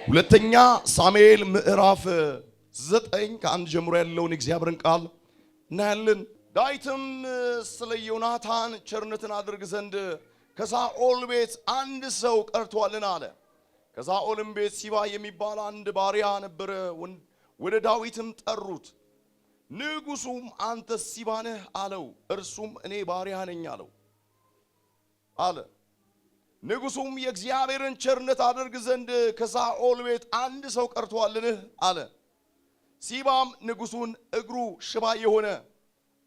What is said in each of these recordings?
ሁለተኛ ሳሙኤል ምዕራፍ 9 ከአንድ ጀምሮ ያለውን እግዚአብሔርን ቃል እናያለን። ዳዊትም ስለ ዮናታን ቸርነትን አድርግ ዘንድ ከሳኦል ቤት አንድ ሰው ቀርቷልና አለ። ከሳኦልም ቤት ሲባ የሚባል አንድ ባሪያ ነበረ። ወደ ዳዊትም ጠሩት። ንጉሡም አንተ ሲባ ነህ አለው። እርሱም እኔ ባሪያ ነኝ አለ። ንጉሡም የእግዚአብሔርን ቸርነት አድርግ ዘንድ ከሳኦል ቤት አንድ ሰው ቀርቷልን አለ። ሲባም ንጉሡን እግሩ ሽባ የሆነ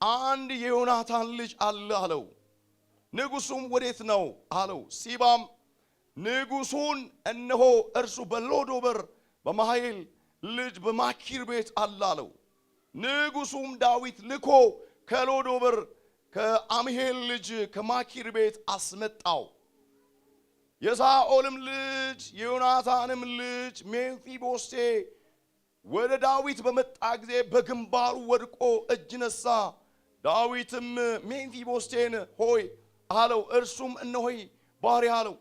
አንድ የዮናታን ልጅ አለ አለው። ንጉሡም ወዴት ነው አለው። ሲባም ንጉሡን እነሆ እርሱ በሎዶበር በማህል ልጅ በማኪር ቤት አለ አለው። ንጉሡም ዳዊት ልኮ ከሎዶበር ከአምሄል ልጅ ከማኪር ቤት አስመጣው። የሳኦልም ልጅ የዮናታንም ልጅ ሜምፊቦስቴ ወደ ዳዊት በመጣ ጊዜ በግንባሩ ወድቆ እጅ ነሳ። ዳዊትም ሜምፊቦስቴን ሆይ አለው። እርሱም እነሆይ ባሪያ አለው።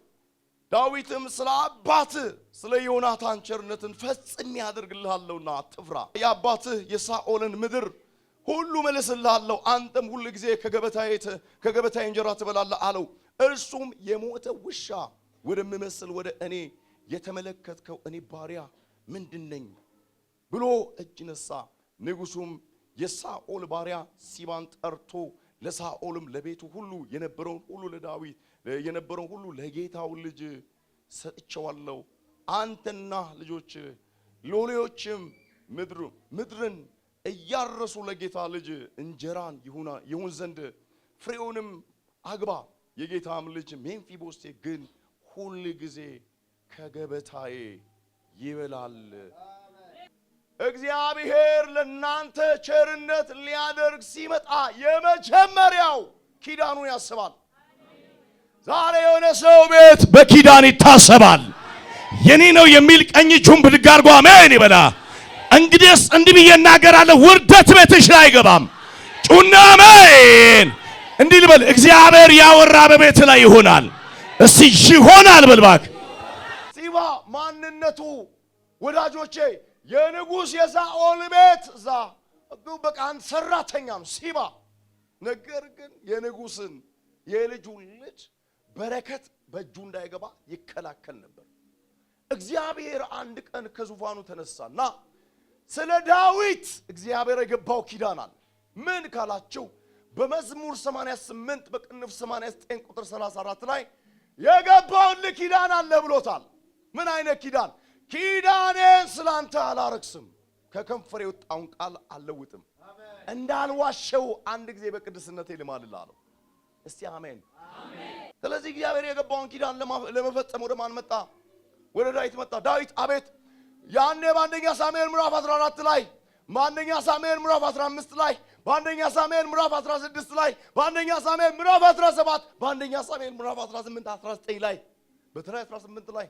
ዳዊትም ስለ አባትህ ስለ ዮናታን ቸርነትን ፈጽሜ ያደርግልሃለሁና አትፍራ። የአባትህ የሳኦልን ምድር ሁሉ መልስልሃለሁ። አንተም ሁሉ ጊዜ ከገበታዬ እንጀራ ትበላለህ አለው። እርሱም የሞተ ውሻ ወደምመስል ወደ እኔ የተመለከትከው እኔ ባሪያ ምንድነኝ ብሎ እጅ ነሳ። ንጉሡም የሳኦል ባሪያ ሲባን ጠርቶ ለሳኦልም ለቤቱ ሁሉ የነበረውን ሁሉ ለዳዊት የነበረውን ሁሉ ለጌታው ልጅ ሰጥቼዋለሁ። አንተና ልጆች ሎሌዎችም ምድርን እያረሱ ለጌታ ልጅ እንጀራን ይሁን ዘንድ ፍሬውንም አግባ። የጌታም ልጅ ሜምፊቦስቴ ግን ሁሉ ጊዜ ከገበታዬ ይበላል። እግዚአብሔር ለናንተ ቸርነት ሊያደርግ ሲመጣ የመጀመሪያው ኪዳኑን ያስባል። ዛሬ የሆነ ሰው ቤት በኪዳን ይታሰባል። የኔ ነው የሚል ቀኝ እጁን ብድግ አድርጎ አሜን ይበላ። እንግዲህስ እንዲህ ብዬ እናገራለሁ፣ ውርደት ቤትሽ ላይ አይገባም። ጩና አሜን እንዲህ ልበል። እግዚአብሔር ያወራ በቤት ላይ ይሆናል። እስቲ ይሆናል በልባክ። ሲባ ማንነቱ ወዳጆቼ የንጉሥ የሳኦል ቤት እዛ በቃ አንድ ሰራተኛም ሲባ፣ ነገር ግን የንጉሥን የልጁን ልጅ በረከት በእጁ እንዳይገባ ይከላከል ነበር። እግዚአብሔር አንድ ቀን ከዙፋኑ ተነሳና ስለ ዳዊት እግዚአብሔር የገባው ኪዳን አለ። ምን ካላችሁ በመዝሙር 88 በቅንፍ 89 ቁጥር 34 ላይ የገባውን ኪዳን አለ ብሎታል። ምን አይነት ኪዳን? ኪዳኔን ስላንተ አላረክስም፣ ከከንፈሬ የወጣውን ቃል አልለውጥም፣ እንዳልዋሸው አንድ ጊዜ በቅድስነቴ ልማልልሃለሁ። እስቲ አሜን። ስለዚህ እግዚአብሔር የገባውን ኪዳን ለመፈጸም ወደ ማን መጣ? ወደ ዳዊት መጣ። ዳዊት አቤት ያኔ በአንደኛ ሳሙኤል ምዕራፍ 14 ላይ፣ በአንደኛ ሳሙኤል ምዕራፍ 15 ላይ፣ በአንደኛ ሳሙኤል ምዕራፍ 16 ላይ፣ በአንደኛ ሳሙኤል ምዕራፍ 17፣ በአንደኛ ሳሙኤል ምዕራፍ 18 19 ላይ፣ በተለይ 18 ላይ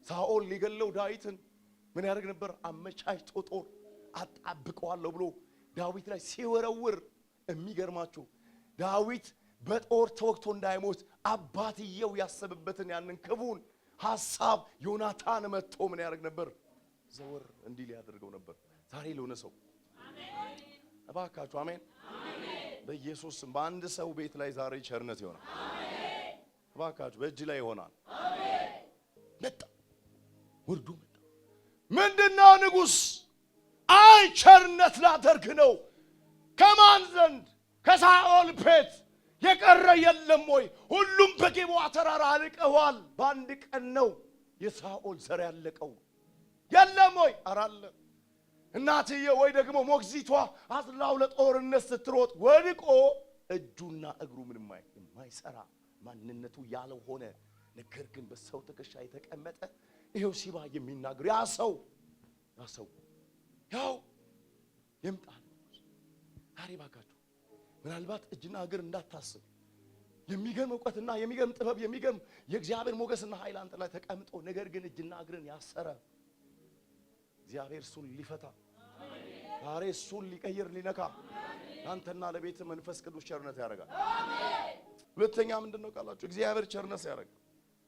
ሳኦል ሊገለው ዳዊትን ምን ያደርግ ነበር? አመቻችቶ ጦር አጣብቀዋለሁ ብሎ ዳዊት ላይ ሲወረውር፣ የሚገርማችሁ ዳዊት በጦር ተወግቶ እንዳይሞት አባትየው ያሰበበትን ያንን ክፉን ሐሳብ ዮናታን መጥቶ ምን ያደርግ ነበር? ዘወር እንዲህ ሊያደርገው ነበር። ዛሬ ለሆነ ሰው አሜን እባካችሁ አሜን በኢየሱስ ስም በአንድ ሰው ቤት ላይ ዛሬ ቸርነት ይሆናል። አሜን እባካችሁ በእጅ ላይ ይሆናል። አሜን መጣ ወርዶ መጣ። ምንድነው ንጉሥ? አይ ቸርነት ላደርግ ነው። ከማን ዘንድ? ከሳኦል ቤት የቀረ የለም ወይ? ሁሉም በጌቦዋ ተራራ አልቀዋል። በአንድ ቀን ነው የሳኦል ዘር ያለቀው። የለም ወይ? አራለ እናትዬ ወይ ደግሞ ሞግዚቷ አዝላው ለጦርነት ስትሮጥ ወድቆ እጁና እግሩ ምንም የማይሰራ ማንነቱ ያለው ሆነ። ነገር ግን በሰው ትከሻ የተቀመጠ ይሄው ሲባ የሚናገር ያ ሰው ያው ይምጣል። ዛሬ ባካችሁ ምናልባት እጅና እግር እንዳታስብ የሚገርም ዕውቀትና የሚገርም ጥበብ የሚገርም የእግዚአብሔር ሞገስና ኃይል አንተ ላይ ተቀምጦ ነገር ግን እጅና እግርን ያሰረ እግዚአብሔር እሱን ሊፈታ ዛሬ እሱን ሊቀይር ሊነካ አንተና ለቤት መንፈስ ቅዱስ ቸርነት ያደርጋል። አሜን። ሁለተኛ ምንድነው ካላችሁ እግዚአብሔር ቸርነት ያደርጋል።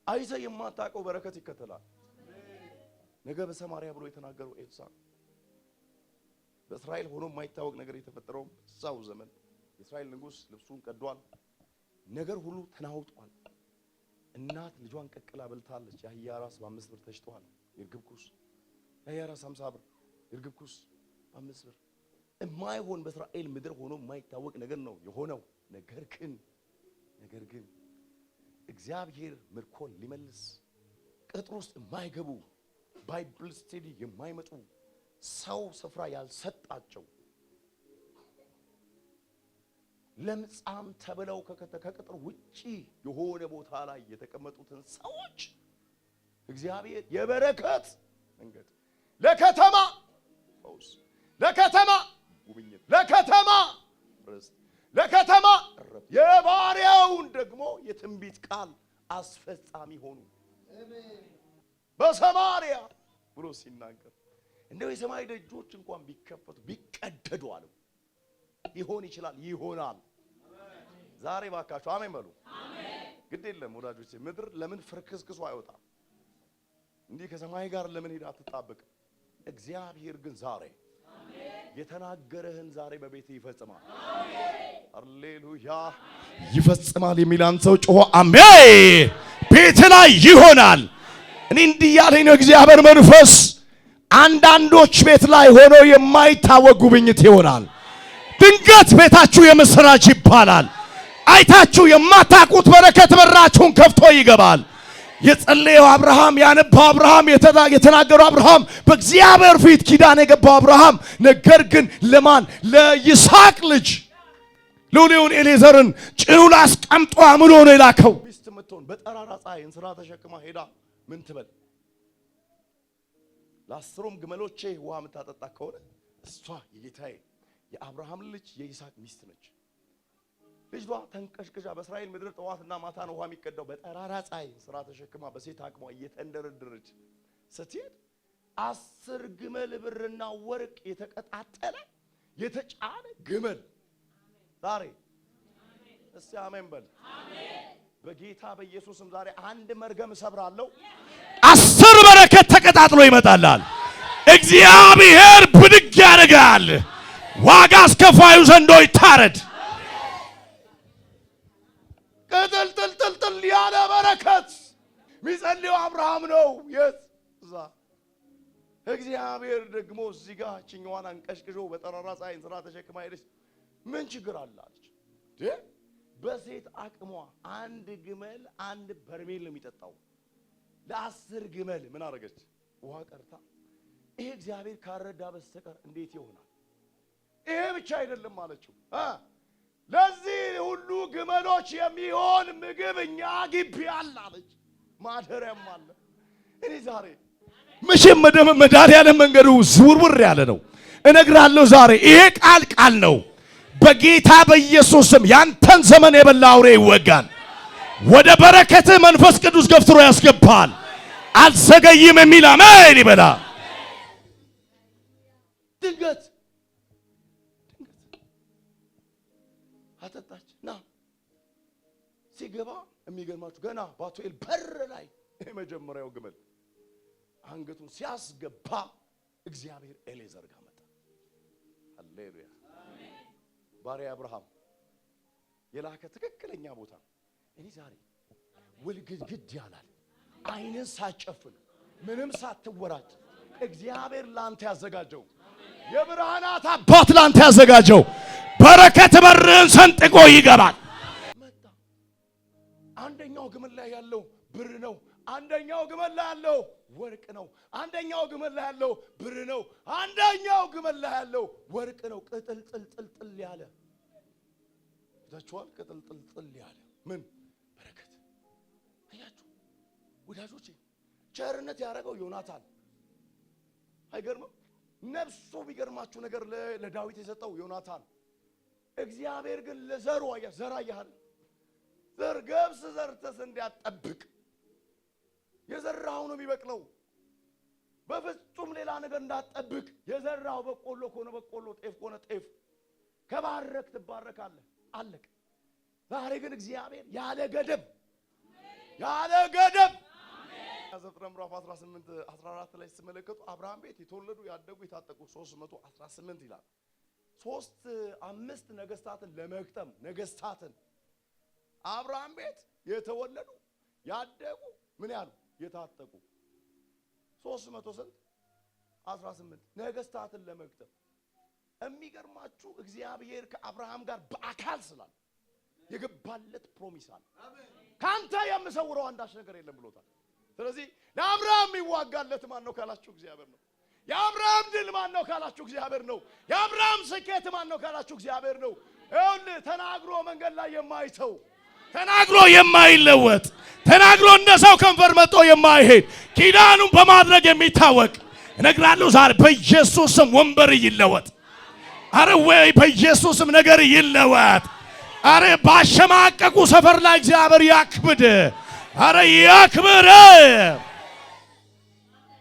አይተ የማታውቀው በረከት ይከተላል። ነገ በሰማርያ ብሎ የተናገረው ኤልሳ በእስራኤል ሆኖ የማይታወቅ ነገር የተፈጠረው እዛው ዘመን የእስራኤል ንጉስ ልብሱን ቀዷል። ነገር ሁሉ ተናውጧል። እናት ልጇን ቀቅላ በልታለች። የአህያ ራስ በ5 ብር ተሽጧል። የርግብ ኩስ የአህያ ራስ 50 ብር፣ የርግብ ኩስ 5 ብር። የማይሆን በእስራኤል ምድር ሆኖ የማይታወቅ ነገር ነው የሆነው። ነገር ግን እግዚአብሔር ምርኮን ሊመልስ ቅጥር ውስጥ የማይገቡ ባይብል ስቴዲ የማይመጡ ሰው ስፍራ ያልሰጣቸው ለምጻም ተብለው ከቅጥር ውጪ የሆነ ቦታ ላይ የተቀመጡትን ሰዎች እግዚአብሔር የበረከት መንገድ ለከተማ ፈውስ፣ ለከተማ ጉብኝት፣ ለከተማ ርስት፣ ለከተማ የባሪያውን ደግሞ የትንቢት ቃል አስፈጻሚ ሆኑ። በሰማርያ ብሎ ሲናገር እንደው የሰማይ ደጆች እንኳን ቢከፈቱ ቢቀደዱ አለው ይሆን ይችላል፣ ይሆናል። ዛሬ ባካችሁ አሜን በሉ። ግድ የለም ወዳጆቼ፣ ምድር ለምን ፍርክስክሱ አይወጣም? እንዲህ ከሰማይ ጋር ለምን ሄዳ አትጣበቅ? እግዚአብሔር ግን ዛሬ የተናገረህን ዛሬ በቤት ይፈጽማል። ሃሌሉያ! ይፈጽማል የሚል አንድ ሰው ጮሆ አሜን። ቤት ላይ ይሆናል። እኔ እንዲህ ያለኝ ነው እግዚአብሔር መንፈስ። አንዳንዶች ቤት ላይ ሆኖ የማይታወቅ ጉብኝት ይሆናል። ድንገት ቤታችሁ የምስራች ይባላል። አይታችሁ የማታውቁት በረከት በራችሁን ከፍቶ ይገባል። የጸለየው አብርሃም፣ ያነባው አብርሃም፣ የተናገረው አብርሃም፣ በእግዚአብሔር ፊት ኪዳን የገባው አብርሃም፣ ነገር ግን ለማን? ለይስሐቅ ልጅ ሎሌውን ኤሌዘርን ጭኑ ላይ አስቀምጦ አምሎ ነው የላከው። ሚስት የምትሆን በጠራራ ፀሐይ እንስራ ተሸክማ ሄዳ ምን ትበል? ለአስሩም ግመሎቼ ውሃ የምታጠጣ ከሆነ እሷ የጌታዬ የአብርሃም ልጅ የይስሐቅ ሚስት ነች። ልጇ ተንቀሽቅሻ በእስራኤል ምድር ጠዋትና ማታ ነው ውሃ የሚቀዳው። በጠራራ ፀሐይ ስራ ተሸክማ በሴት አቅሟ እየተንደረደረች ስትሄድ 10 ግመል ብርና ወርቅ የተቀጣጠለ የተጫነ ግመል ዛሬ እስቲ አሜን በል። በጌታ በኢየሱስም ዛሬ አንድ መርገም ሰብራለሁ። 10 በረከት ተቀጣጥሎ ይመጣላል። እግዚአብሔር ብድግ ያደርጋል። ዋጋ አስከፋዩ ዘንዶ ይታረድ። ቅጥልጥልጥል ያለ በረከት የሚጸልየው አብርሃም ነው። የዛ እግዚአብሔር ደግሞ እዚህ ጋር ችኛዋን አንቀሽቅሾ በጠራራ ፀሐይ እንስራ ተሸክማ ሄደች። ምን ችግር አለች? በሴት አቅሟ አንድ ግመል አንድ በርሜል ነው የሚጠጣው። ለ10 ግመል ምን አደረገች? ውሃ ቀርታ። ይሄ እግዚአብሔር ካረዳ በስተቀር እንዴት ይሆናል? ይሄ ብቻ አይደለም አለችው። ለዚህ ሁሉ ግመሎች የሚሆን ምግብ እኛ ግቢ አለ አለች። ማደሪያም አለ። እኔ ዛሬ መቼም መድኃኒዓለም መንገዱ ዝውውር ያለ ነው እነግራለሁ። ዛሬ ይሄ ቃል ነው። በጌታ በኢየሱስም ያንተን ዘመን የበላ አውሬ ይወጋል። ወደ በረከትህ መንፈስ ቅዱስ ገፍትሮ ያስገባል። አልዘገይም የሚል አሜን ይበላ። ድንገት አጠጣች ና ሲገባ የሚገርማችሁ ገና ባቱኤል በር ላይ የመጀመሪያው ግመል አንገቱን ሲያስገባ እግዚአብሔር ኤሌዘር ጋር መጣ። ሃሌሉያ! ባሪያ አብርሃም የላከ ትክክለኛ ቦታ። እኔ ዛሬ ውልግድግድ ያላል አይንን ሳጨፍን ምንም ሳትወራጭ እግዚአብሔር ላንተ ያዘጋጀው የብርሃናት አባት ላንተ ያዘጋጀው በረከት በርህን ሰንጥቆ ይገባል። መጣ። አንደኛው ግመል ላይ ያለው ብር ነው። አንደኛው ግመል ላይ ያለው ወርቅ ነው። አንደኛው ግመል ላይ ያለው ብር ነው። አንደኛው ግመል ላይ ያለው ወርቅ ነው። ቅጥልጥልጥል ያለ ታችኋል። ቅጥልጥልጥል ያለ ምን በረከት አያችሁ ወዳጆቼ። ቸርነት ያደረገው ዮናታን አይገርምም? ነፍሱ ቢገርማችሁ ነገር ለዳዊት የሰጠው ዮናታን። እግዚአብሔር ግን ለዘሩ ዘራ ያህል ዘር ገብስ ዘርተስ እንዲያጠብቅ የዘራው ነው የሚበቅለው። በፍጹም ሌላ ነገር እንዳትጠብቅ። የዘራው በቆሎ ከሆነ በቆሎ፣ ጤፍ ከሆነ ጤፍ። ከባረክ ትባረካለህ። አለቀ። ዛሬ ግን እግዚአብሔር ያለ ገደብ ዘፍጥረት ምዕራፍ 18 14 ላይ ስትመለከቱ አብርሃም ቤት የተወለዱ ያደጉ የታጠቁ 318 ይላል። 5 ነገስታትን ለመግጠም ነገስታትን አብርሃም ቤት የተወለዱ ያደጉ ምን ያሉ የታጠቁ 318 ነገስታትን ለመግጠም። የሚገርማችሁ እግዚአብሔር ከአብርሃም ጋር በአካል ስላለ የገባለት ፕሮሚስ አለ። ካንተ የምሰውረው አንዳች ነገር የለም ብሎታል። ስለዚህ ለአብርሃም ይዋጋለት ማን ነው ካላችሁ እግዚአብሔር ነው። የአብርሃም ድል ማን ነው ካላችሁ እግዚአብሔር ነው። የአብርሃም ስኬት ማን ነው ካላችሁ እግዚአብሔር ነው። ይኸውልህ ተናግሮ መንገድ ላይ የማይተው ተናግሮ የማይለወጥ ተናግሮ እንደ ሰው ከንፈር መጥቶ የማይሄድ ኪዳኑን በማድረግ የሚታወቅ እነግራለሁ። ዛሬ በኢየሱስ ስም ወንበር ይለወጥ። አረ ወይ በኢየሱስ ስም ነገር ይለወጥ። አረ ባሸማቀቁ ሰፈር ላይ እግዚአብሔር ያክብድ። አረ ያክብር።